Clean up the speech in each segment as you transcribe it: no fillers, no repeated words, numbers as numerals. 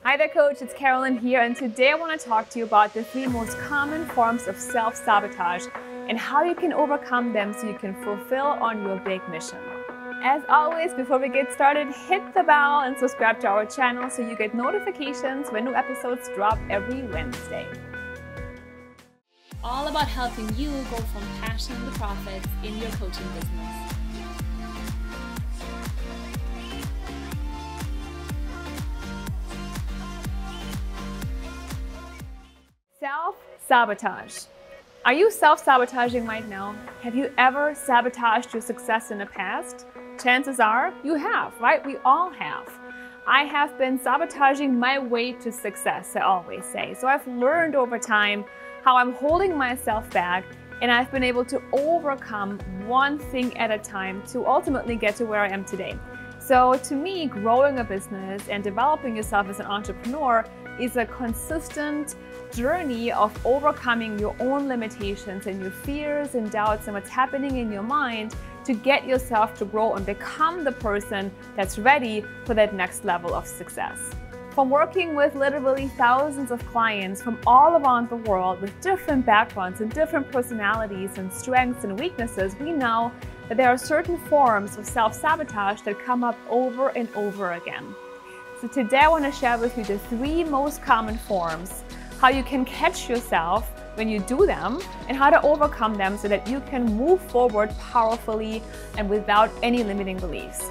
Hi there, Coach. It's Carolin here, and today I want to talk to you about the 3 most common forms of self-sabotage and how you can overcome them so you can fulfill on your big mission. As always, before we get started, hit the bell and subscribe to our channel so you get notifications when new episodes drop every Wednesday. All about helping you go from passion to profits in your coaching business. Self-sabotage. Are you self-sabotaging right now? Have you ever sabotaged your success in the past? Chances are you have, right? We all have. I have been sabotaging my way to success, I always say. So I've learned over time how I'm holding myself back, and I've been able to overcome one thing at a time to ultimately get to where I am today. So to me, growing a business and developing yourself as an entrepreneur is a consistent journey of overcoming your own limitations and your fears and doubts and what's happening in your mind to get yourself to grow and become the person that's ready for that next level of success. From working with literally thousands of clients from all around the world with different backgrounds and different personalities and strengths and weaknesses, we know that there are certain forms of self-sabotage that come up over and over again. So today I want to share with you the 3 most common forms, how you can catch yourself when you do them, and how to overcome them so that you can move forward powerfully and without any limiting beliefs.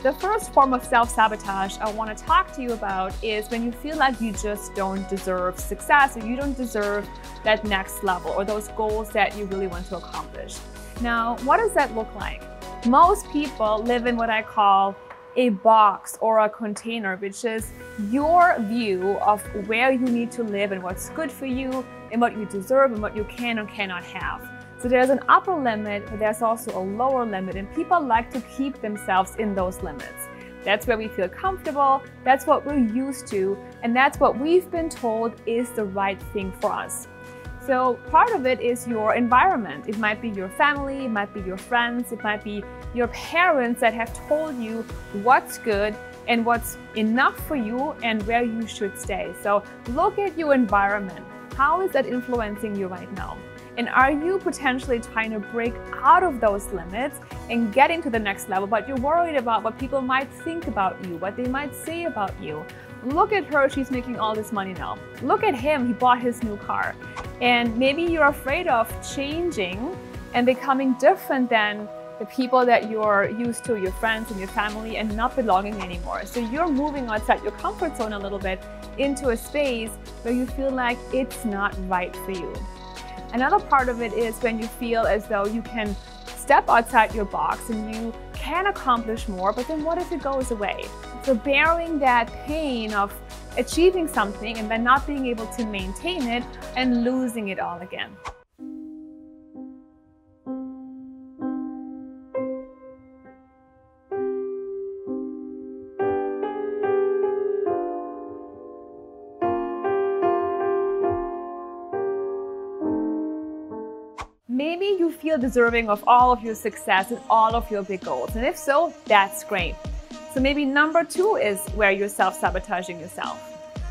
The first form of self-sabotage I want to talk to you about is when you feel like you just don't deserve success, or you don't deserve that next level or those goals that you really want to accomplish. Now, what does that look like? Most people live in what I call a box or a container, which is your view of where you need to live and what's good for you and what you deserve and what you can and cannot have. So there's an upper limit, but there's also a lower limit, and people like to keep themselves in those limits. That's where we feel comfortable, that's what we're used to, and that's what we've been told is the right thing for us. So part of it is your environment. It might be your family, it might be your friends, it might be your parents that have told you what's good and what's enough for you and where you should stay. So look at your environment. How is that influencing you right now? And are you potentially trying to break out of those limits and get into the next level, but you're worried about what people might think about you, what they might say about you? Look at her, she's making all this money now. Look at him, he bought his new car. And maybe you're afraid of changing and becoming different than the people that you're used to, your friends and your family, and not belonging anymore. So you're moving outside your comfort zone a little bit into a space where you feel like it's not right for you. Another part of it is when you feel as though you can step outside your box and you can accomplish more, but then what if it goes away? So bearing that pain of achieving something and then not being able to maintain it and losing it all again. Maybe you feel deserving of all of your success and all of your big goals, and if so, that's great. So maybe number 2 is where you're self-sabotaging yourself.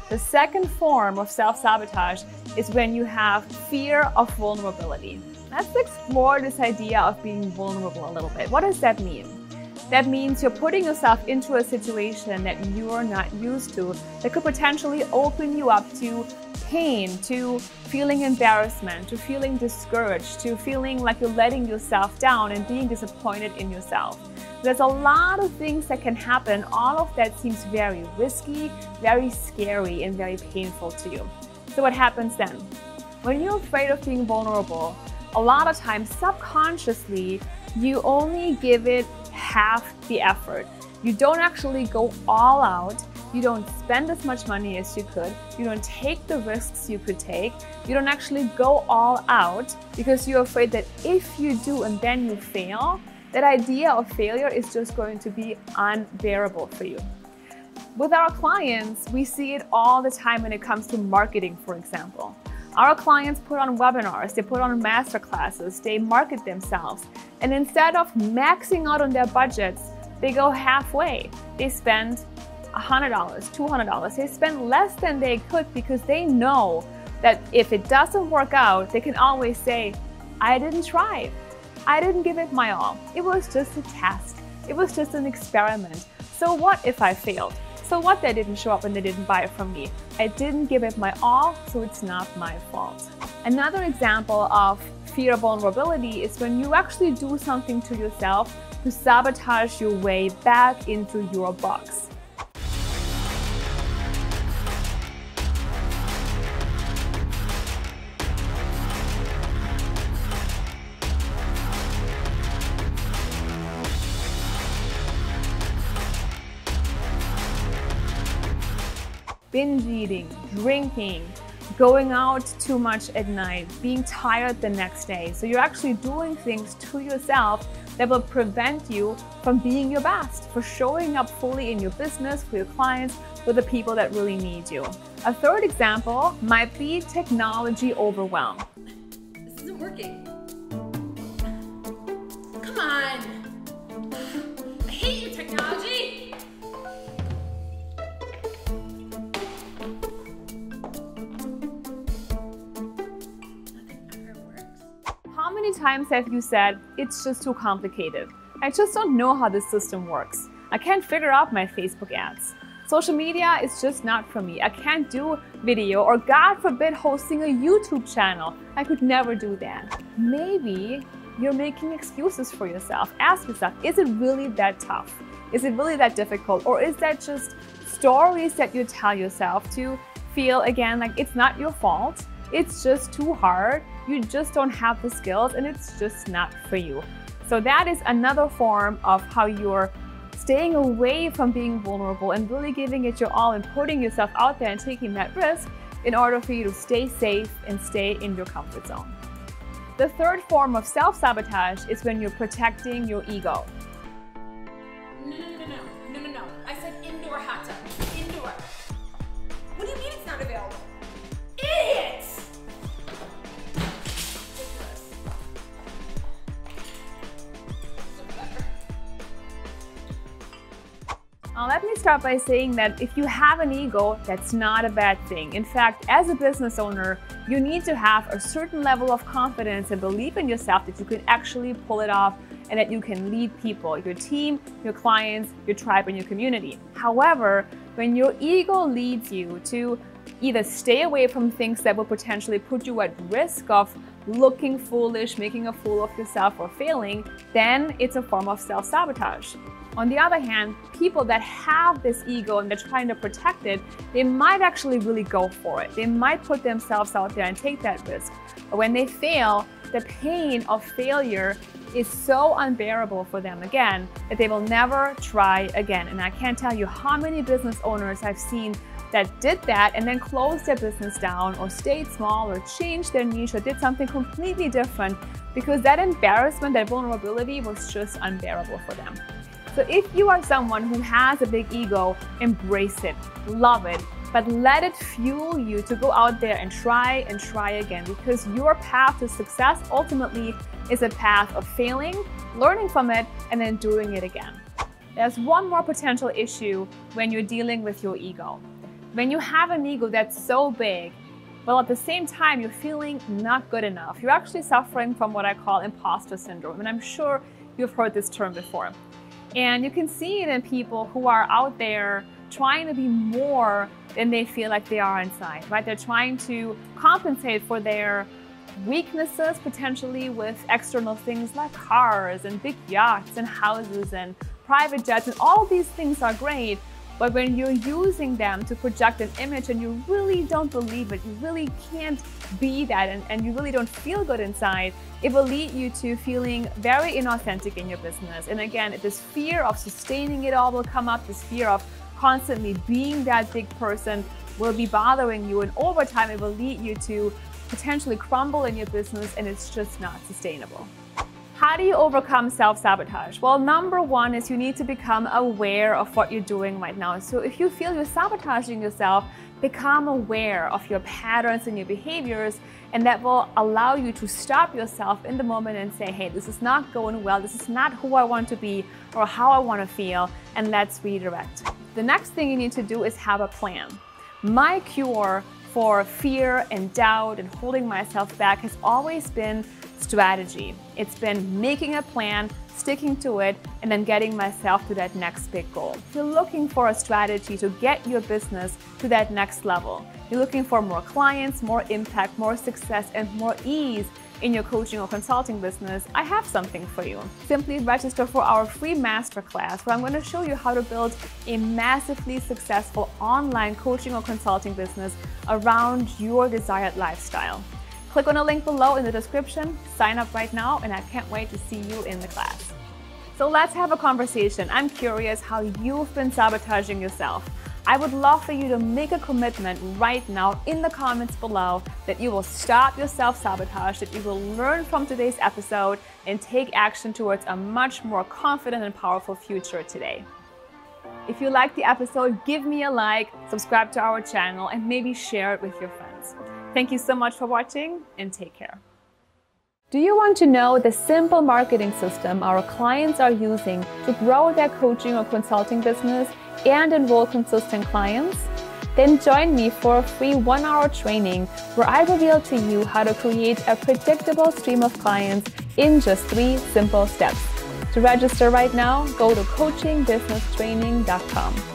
The second form of self-sabotage is when you have fear of vulnerability. Let's explore this idea of being vulnerable a little bit. What does that mean? That means you're putting yourself into a situation that you're not used to that could potentially open you up to pain, to feeling embarrassment, to feeling discouraged, to feeling like you're letting yourself down and being disappointed in yourself. There's a lot of things that can happen. All of that seems very risky, very scary, and very painful to you. So what happens then? When you're afraid of being vulnerable, a lot of times subconsciously, you only give it half the effort. You don't actually go all out. You don't spend as much money as you could. You don't take the risks you could take. You don't actually go all out because you're afraid that if you do and then you fail, that idea of failure is just going to be unbearable for you. With our clients, we see it all the time when it comes to marketing, for example. Our clients put on webinars, they put on masterclasses, they market themselves. And instead of maxing out on their budgets, they go halfway. They spend $100, $200. They spend less than they could because they know that if it doesn't work out, they can always say, I didn't try. I didn't give it my all. It was just a test. It was just an experiment. So what if I failed? So what they didn't show up and they didn't buy it from me? I didn't give it my all, so it's not my fault. Another example of fear of vulnerability is when you actually do something to yourself to sabotage your way back into your box. Binge eating, drinking, going out too much at night, being tired the next day. So you're actually doing things to yourself that will prevent you from being your best, for showing up fully in your business, for your clients, for the people that really need you. A third example might be technology overwhelm. This isn't working. Come on. I hate your technology. How many times have you said, it's just too complicated? I just don't know how this system works. I can't figure out my Facebook ads. Social media is just not for me. I can't do video, or God forbid hosting a YouTube channel. I could never do that. Maybe you're making excuses for yourself. Ask yourself, is it really that tough? Is it really that difficult? Or is that just stories that you tell yourself to feel, again, like it's not your fault? It's just too hard. You just don't have the skills and it's just not for you. So that is another form of how you're staying away from being vulnerable and really giving it your all and putting yourself out there and taking that risk in order for you to stay safe and stay in your comfort zone. The third form of self-sabotage is when you're protecting your ego. No. I said indoor hot tub. Indoor. What do you mean it's not available? Idiots! Let me start by saying that if you have an ego, that's not a bad thing. In fact, as a business owner, you need to have a certain level of confidence and belief in yourself that you can actually pull it off and that you can lead people, your team, your clients, your tribe, and your community. However, when your ego leads you to either stay away from things that will potentially put you at risk of looking foolish, making a fool of yourself, or failing, then it's a form of self-sabotage. On the other hand, people that have this ego and they're trying to protect it, they might actually really go for it. They might put themselves out there and take that risk. But when they fail, the pain of failure is so unbearable for them again that they will never try again. And I can't tell you how many business owners I've seen that did that and then closed their business down or stayed small or changed their niche or did something completely different because that embarrassment, that vulnerability was just unbearable for them. So if you are someone who has a big ego, embrace it, love it, but let it fuel you to go out there and try again, because your path to success ultimately is a path of failing, learning from it, and then doing it again. There's one more potential issue when you're dealing with your ego. When you have an ego that's so big, well, at the same time, you're feeling not good enough. You're actually suffering from what I call imposter syndrome, and I'm sure you've heard this term before. And you can see it in people who are out there trying to be more than they feel like they are inside, right? They're trying to compensate for their weaknesses potentially with external things like cars and big yachts and houses and private jets, and all these things are great. But when you're using them to project an image and you really don't believe it, you really can't be that, and you really don't feel good inside, it will lead you to feeling very inauthentic in your business. And again, this fear of sustaining it all will come up, this fear of constantly being that big person will be bothering you, and over time it will lead you to potentially crumble in your business, and it's just not sustainable. How do you overcome self-sabotage? Well, number one is you need to become aware of what you're doing right now. So if you feel you're sabotaging yourself, become aware of your patterns and your behaviors, and that will allow you to stop yourself in the moment and say, hey, this is not going well, this is not who I want to be or how I want to feel, and let's redirect. The next thing you need to do is have a plan. My cure for fear and doubt and holding myself back has always been strategy. It's been making a plan, sticking to it, and then getting myself to that next big goal. If you're looking for a strategy to get your business to that next level, you're looking for more clients, more impact, more success, and more ease in your coaching or consulting business, I have something for you. Simply register for our free masterclass where I'm going to show you how to build a massively successful online coaching or consulting business around your desired lifestyle. Click on the link below in the description, sign up right now, and I can't wait to see you in the class. So let's have a conversation. I'm curious how you've been sabotaging yourself. I would love for you to make a commitment right now in the comments below that you will stop your self-sabotage, that you will learn from today's episode and take action towards a much more confident and powerful future today. If you liked the episode, give me a like, subscribe to our channel, and maybe share it with your friends. Thank you so much for watching, and take care. Do you want to know the simple marketing system our clients are using to grow their coaching or consulting business and enroll consistent clients? Then join me for a free 1-hour training where I reveal to you how to create a predictable stream of clients in just 3 simple steps. To register right now, go to coachingbusinesstraining.com.